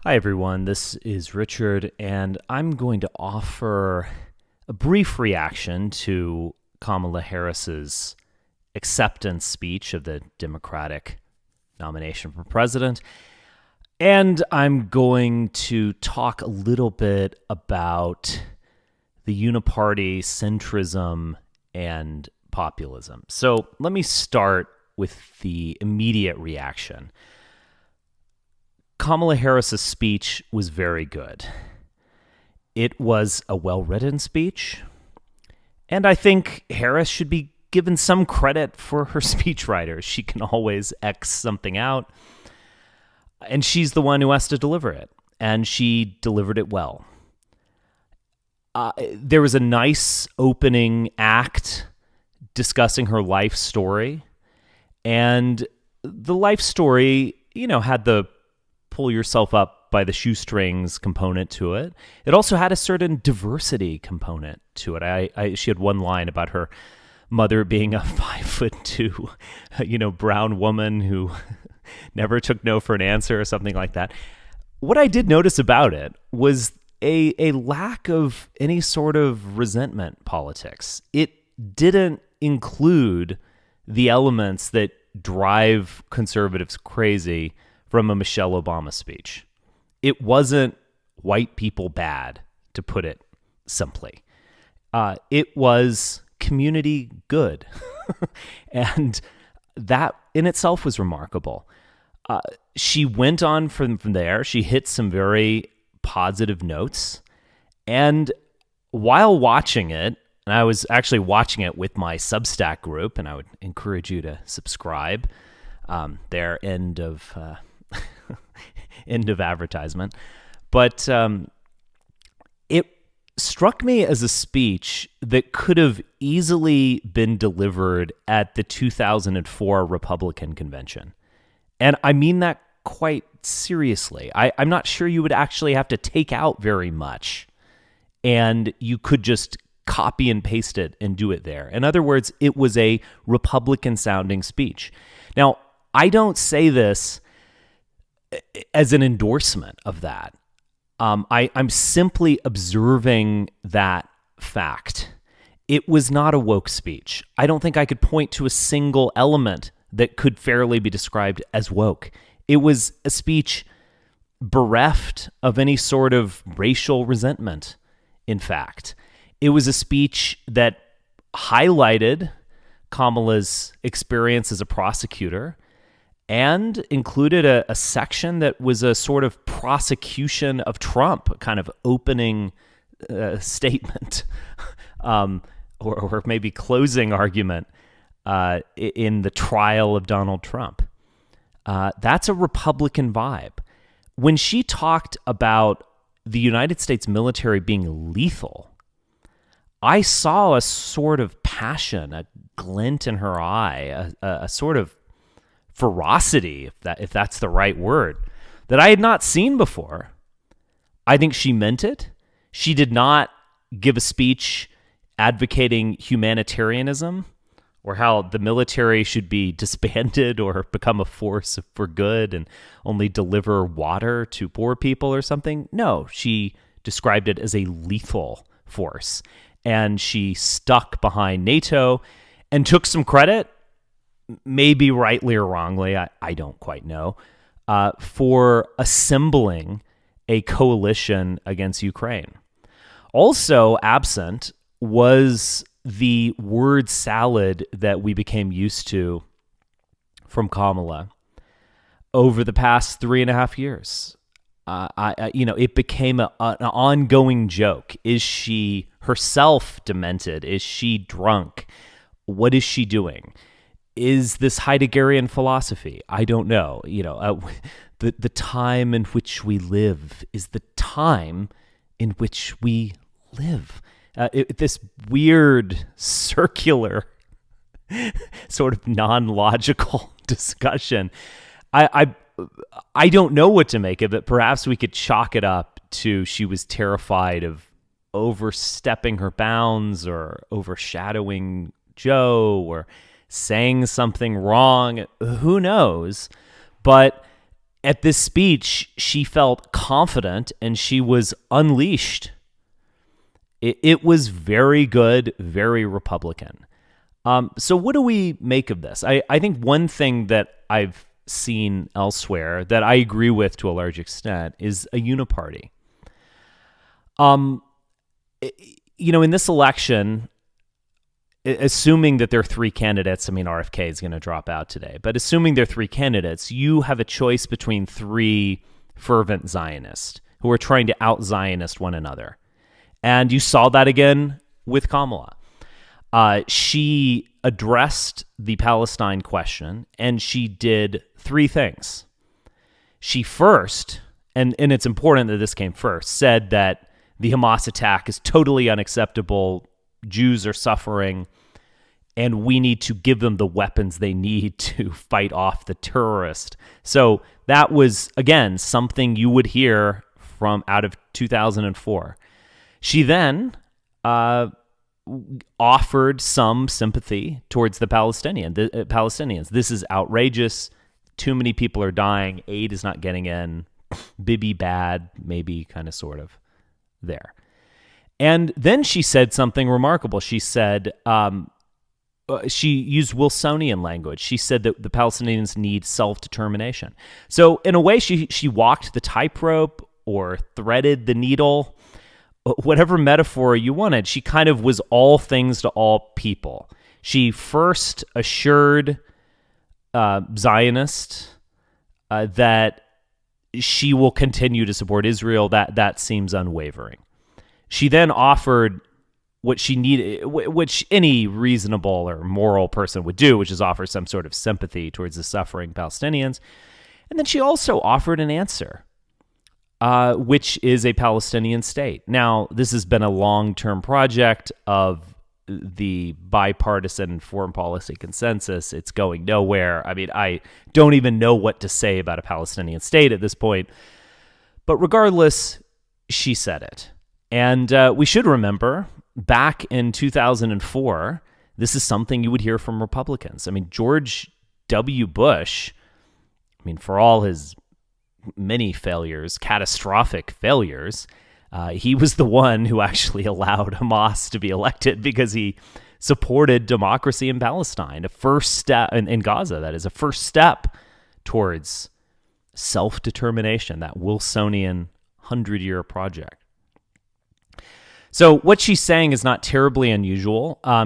Hi, everyone. This is Richard, and I'm going to offer a brief reaction to Kamala Harris's acceptance speech of the Democratic nomination for president. And I'm going to talk a little bit about the uniparty, centrism, and populism. So let me start with the immediate reaction. Kamala Harris's speech was very good. It was a well-written speech, and I think Harris should be given some credit for her speechwriters. She can always X something out, and she's the one who has to deliver it, and she delivered it well. There was a nice opening act discussing her life story, and the life story, had the pull yourself up by the shoestrings component to it. It also had a certain diversity component to it. She had one line about her mother being a 5'2", brown woman who never took no for an answer or something like that. What I did notice about it was a lack of any sort of resentment politics. It didn't include the elements that drive conservatives crazy from a Michelle Obama speech. It wasn't white people bad, to put it simply. It was community good. And that in itself was remarkable. She went on from there. She hit some very positive notes. And while watching it, and I was actually watching it with my Substack group, and I would encourage you to subscribe. Their end of advertisement. But it struck me as a speech that could have easily been delivered at the 2004 Republican convention. And I mean that quite seriously. I'm not sure you would actually have to take out very much, and you could just copy and paste it and do it there. In other words, it was a Republican-sounding speech. Now, I don't say this as an endorsement of that. I'm simply observing that fact. It was not a woke speech. I don't think I could point to a single element that could fairly be described as woke. It was a speech bereft of any sort of racial resentment, in fact. It was a speech that highlighted Kamala's experience as a prosecutor and included a section that was a sort of prosecution of Trump, a kind of opening statement, or maybe closing argument in the trial of Donald Trump. That's a Republican vibe. When she talked about the United States military being lethal, I saw a sort of passion, a glint in her eye, a sort of ferocity, if that's the right word, that I had not seen before. I think she meant it. She did not give a speech advocating humanitarianism or how the military should be disbanded or become a force for good and only deliver water to poor people or something. No, she described it as a lethal force. And she stuck behind NATO and took some credit, maybe rightly or wrongly, I don't quite know, for assembling a coalition against Ukraine. Also absent was the word salad that we became used to from Kamala over the past 3.5 years. It became an ongoing joke. Is she herself demented? Is she drunk? What is she doing? Is this Heideggerian philosophy? I don't know. The time in which we live is the time in which we live. This weird circular sort of non-logical discussion. I don't know what to make of it. Perhaps we could chalk it up to she was terrified of overstepping her bounds or overshadowing Joe or saying something wrong. Who knows? But at this speech, she felt confident and she was unleashed. It was very good, very Republican. So what do we make of this? I think one thing that I've seen elsewhere that I agree with to a large extent is a uniparty. In this election, assuming that there are three candidates, I mean, RFK is going to drop out today, but assuming there are three candidates, you have a choice between three fervent Zionists who are trying to out-Zionist one another. And you saw that again with Kamala. She addressed the Palestine question, and she did three things. She first, and it's important that this came first, said that the Hamas attack is totally unacceptable. Jews are suffering, and we need to give them the weapons they need to fight off the terrorist. So that was, again, something you would hear from out of 2004. She then offered some sympathy towards the Palestinians. This is outrageous. Too many people are dying. Aid is not getting in. Bibi bad, maybe, kind of, sort of, there. And then she said something remarkable. She said, she used Wilsonian language. She said that the Palestinians need self-determination. So in a way, she walked the tightrope or threaded the needle, whatever metaphor you wanted. She kind of was all things to all people. She first assured Zionists that she will continue to support Israel. That seems unwavering. She then offered what she needed, which any reasonable or moral person would do, which is offer some sort of sympathy towards the suffering Palestinians. And then she also offered an answer, which is a Palestinian state. Now, this has been a long-term project of the bipartisan foreign policy consensus. It's going nowhere. I mean, I don't even know what to say about a Palestinian state at this point. But regardless, she said it. And we should remember, back in 2004, this is something you would hear from Republicans. I mean, George W. Bush, I mean, for all his many failures, catastrophic failures, he was the one who actually allowed Hamas to be elected because he supported democracy in Palestine, a first step in Gaza. That is a first step towards self-determination, that Wilsonian 100-year project. So what she's saying is not terribly unusual. I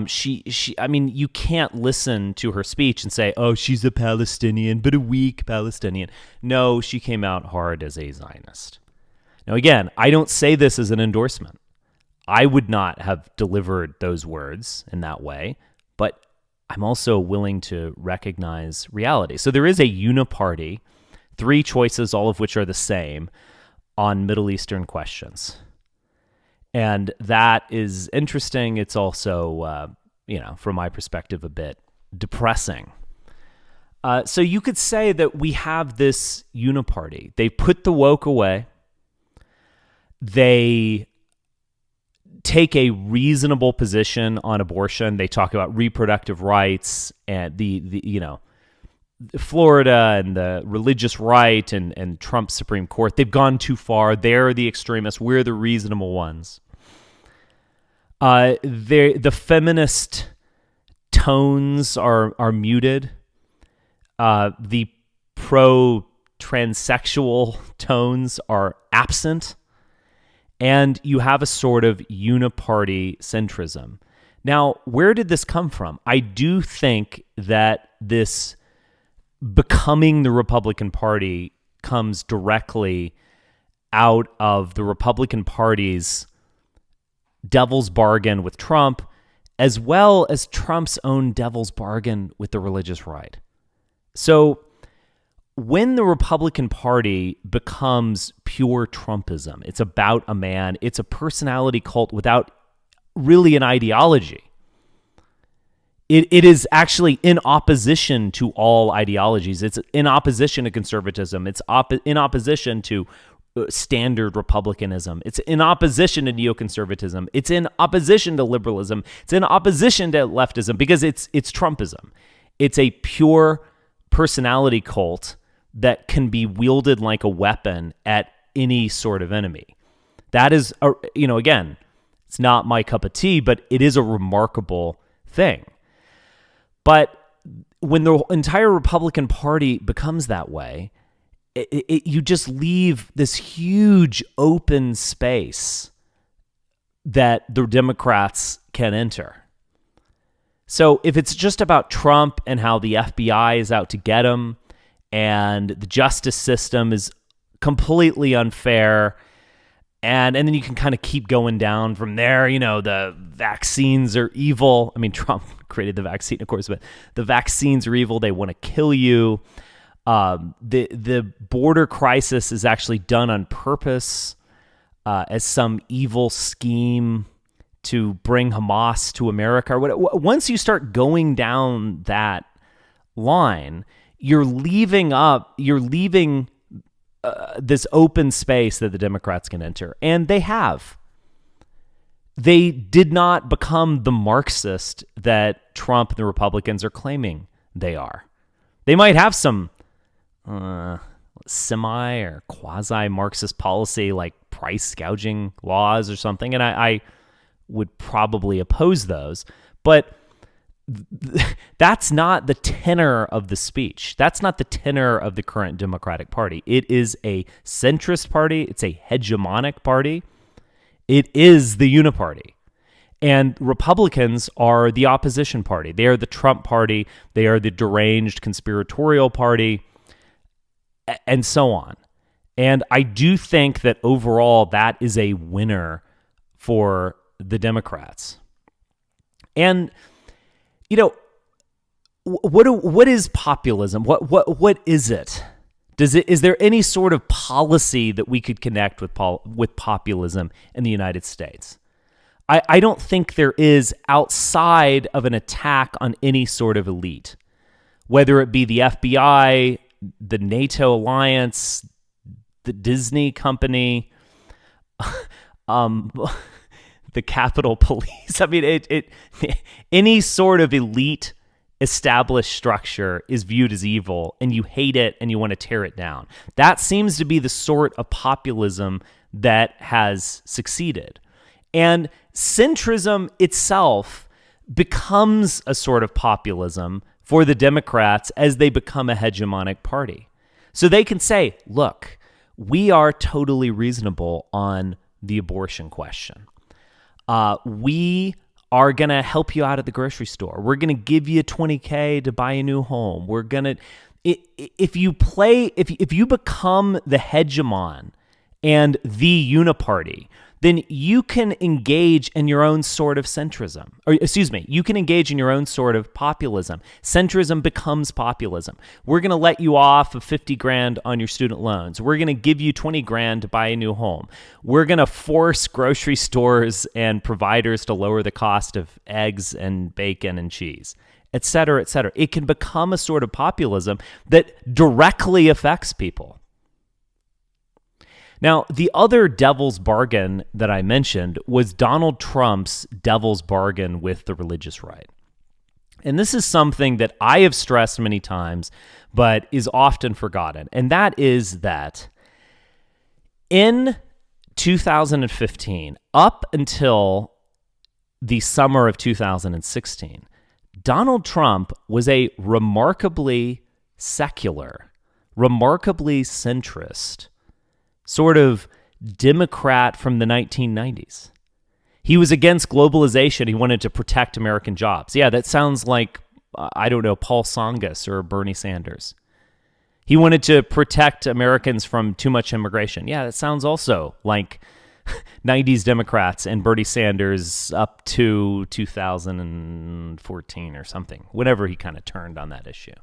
mean, you can't listen to her speech and say, oh, she's a Palestinian, but a weak Palestinian. No, she came out hard as a Zionist. Now, again, I don't say this as an endorsement. I would not have delivered those words in that way, but I'm also willing to recognize reality. So there is a uniparty, three choices, all of which are the same, on Middle Eastern questions. And that is interesting. It's also, from my perspective, a bit depressing. So you could say that we have this uniparty. They put the woke away. They take a reasonable position on abortion. They talk about reproductive rights and the Florida and the religious right and Trump's Supreme Court. They've gone too far. They're the extremists. We're the reasonable ones. The feminist tones are muted. The pro-transsexual tones are absent. And you have a sort of uniparty centrism. Now, where did this come from? I do think that this becoming the Republican Party comes directly out of the Republican Party's devil's bargain with Trump, as well as Trump's own devil's bargain with the religious right. So when the Republican Party becomes pure Trumpism, it's about a man, it's a personality cult without really an ideology. It is actually in opposition to all ideologies. It's in opposition to conservatism. It's in opposition to standard republicanism. It's in opposition to neoconservatism. It's in opposition to liberalism. It's in opposition to leftism because it's Trumpism. It's a pure personality cult that can be wielded like a weapon at any sort of enemy. That is, again, it's not my cup of tea, but it is a remarkable thing. But when the entire Republican Party becomes that way, you just leave this huge open space that the Democrats can enter. So if it's just about Trump and how the FBI is out to get him and the justice system is completely unfair, and then you can kind of keep going down from there, the vaccines are evil. I mean, Trump created the vaccine, of course, but the vaccines are evil. They want to kill you. The border crisis is actually done on purpose as some evil scheme to bring Hamas to America. Once you start going down that line, you're leaving this open space that the Democrats can enter. And they have. They did not become the Marxist that Trump and the Republicans are claiming they are. They might have some semi or quasi-Marxist policy like price gouging laws or something, and I would probably oppose those. But that's not the tenor of the speech. That's not the tenor of the current Democratic Party. It is a centrist party. It's a hegemonic party. It is the uniparty. And Republicans are the opposition party. They are the Trump party. They are the deranged conspiratorial party, and so on. And I do think that overall that is a winner for the Democrats. And what is populism? What is it? Is there any sort of policy that we could connect with populism in the United States? I don't think there is, outside of an attack on any sort of elite, whether it be the FBI, the NATO alliance, the Disney company, the Capitol Police. I mean, any sort of elite established structure is viewed as evil, and you hate it and you want to tear it down. That seems to be the sort of populism that has succeeded. And centrism itself becomes a sort of populism for the Democrats as they become a hegemonic party. So they can say, look, we are totally reasonable on the abortion question. We are going to help you out at the grocery store. We're going to give you $20K to buy a new home. We're going to, if you become the hegemon and the uniparty, then you can engage in your own sort of centrism. You can engage in your own sort of populism. Centrism becomes populism. We're going to let you off of $50,000 on your student loans. We're going to give you $20,000 to buy a new home. We're going to force grocery stores and providers to lower the cost of eggs and bacon and cheese, et cetera, et cetera. It can become a sort of populism that directly affects people. Now, the other devil's bargain that I mentioned was Donald Trump's devil's bargain with the religious right. And this is something that I have stressed many times, but is often forgotten. And that is that in 2015, up until the summer of 2016, Donald Trump was a remarkably secular, remarkably centrist, sort of Democrat from the 1990s. He was against globalization. He wanted to protect American jobs. Yeah, that sounds like, Paul Tsongas or Bernie Sanders. He wanted to protect Americans from too much immigration. Yeah, that sounds also like 90s Democrats and Bernie Sanders up to 2014 or something, whenever he kind of turned on that issue.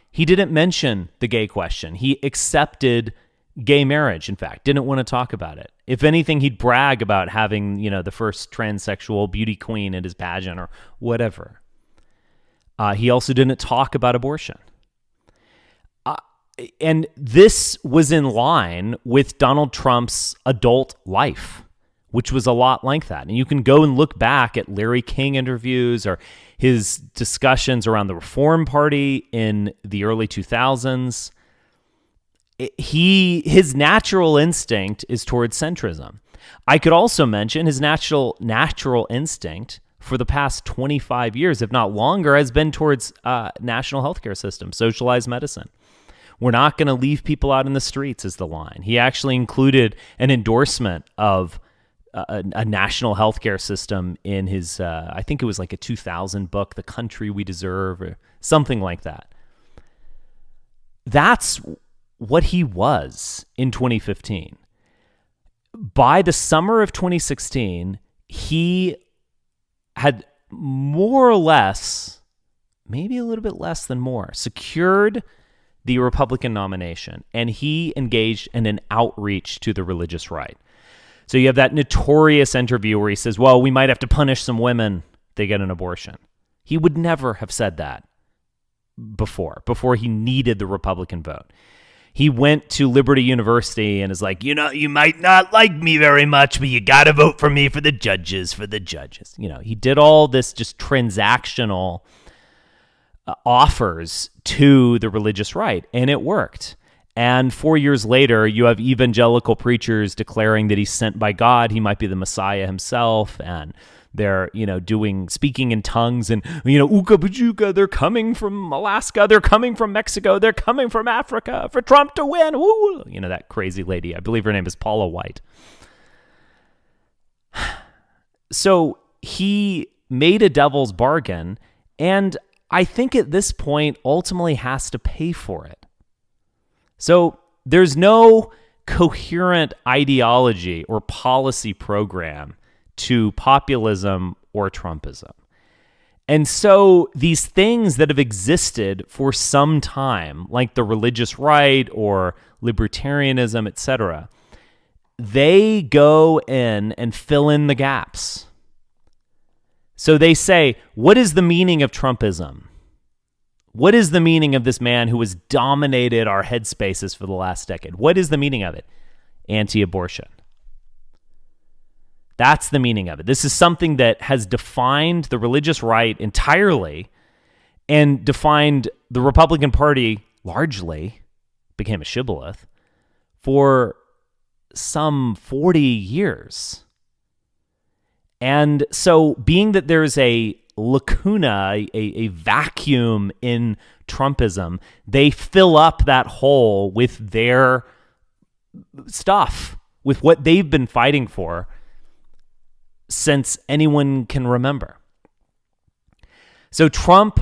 He didn't mention the gay question. He accepted gay marriage, in fact, didn't want to talk about it. If anything, he'd brag about having, the first transsexual beauty queen at his pageant or whatever. He also didn't talk about abortion. And this was in line with Donald Trump's adult life, which was a lot like that. And you can go and look back at Larry King interviews or his discussions around the Reform Party in the early 2000s. His natural instinct is towards centrism. I could also mention his natural instinct for the past 25 years, if not longer, has been towards national healthcare system, socialized medicine. We're not going to leave people out in the streets is the line. He actually included an endorsement of a national healthcare system in his, I think it was like a 2000 book, The Country We Deserve, or something like that. That's what he was in 2015. By the summer of 2016, he had more or less, maybe a little bit less than more, secured the Republican nomination, and he engaged in an outreach to the religious right. So you have that notorious interview where he says, well, we might have to punish some women if they get an abortion. He would never have said that before he needed the Republican vote. He went to Liberty University and is like, you might not like me very much, but you got to vote for me for the judges. He did all this just transactional offers to the religious right, and it worked. And 4 years later, you have evangelical preachers declaring that he's sent by God. He might be the Messiah himself, and they're, speaking in tongues and, ooka bajuka, they're coming from Alaska, they're coming from Mexico, they're coming from Africa for Trump to win. Woo! That crazy lady. I believe her name is Paula White. So he made a devil's bargain, and I think at this point ultimately has to pay for it. So there's no coherent ideology or policy program to populism or Trumpism. And so these things that have existed for some time, like the religious right or libertarianism, etc., they go in and fill in the gaps. So they say, what is the meaning of Trumpism? What is the meaning of this man who has dominated our headspaces for the last decade? What is the meaning of it? Anti-abortion. That's the meaning of it. This is something that has defined the religious right entirely and defined the Republican Party largely, became a shibboleth, for some 40 years. And so being that there's a lacuna, a vacuum in Trumpism, they fill up that hole with their stuff, with what they've been fighting for since anyone can remember. So Trump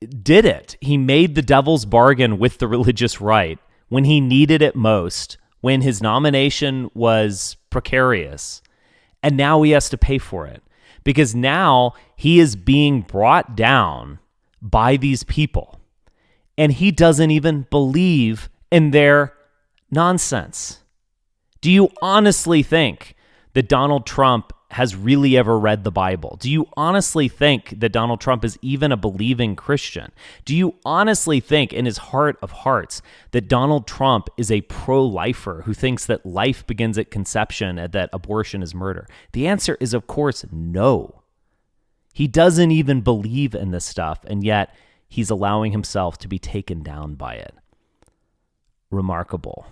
did it. He made the devil's bargain with the religious right when he needed it most, when his nomination was precarious, and now he has to pay for it. Because now he is being brought down by these people, and he doesn't even believe in their nonsense. Do you honestly think that Donald Trump has really ever read the Bible? Do you honestly think that Donald Trump is even a believing Christian? Do you honestly think in his heart of hearts that Donald Trump is a pro-lifer who thinks that life begins at conception and that abortion is murder? The answer is, of course, no. He doesn't even believe in this stuff, and yet he's allowing himself to be taken down by it. Remarkable.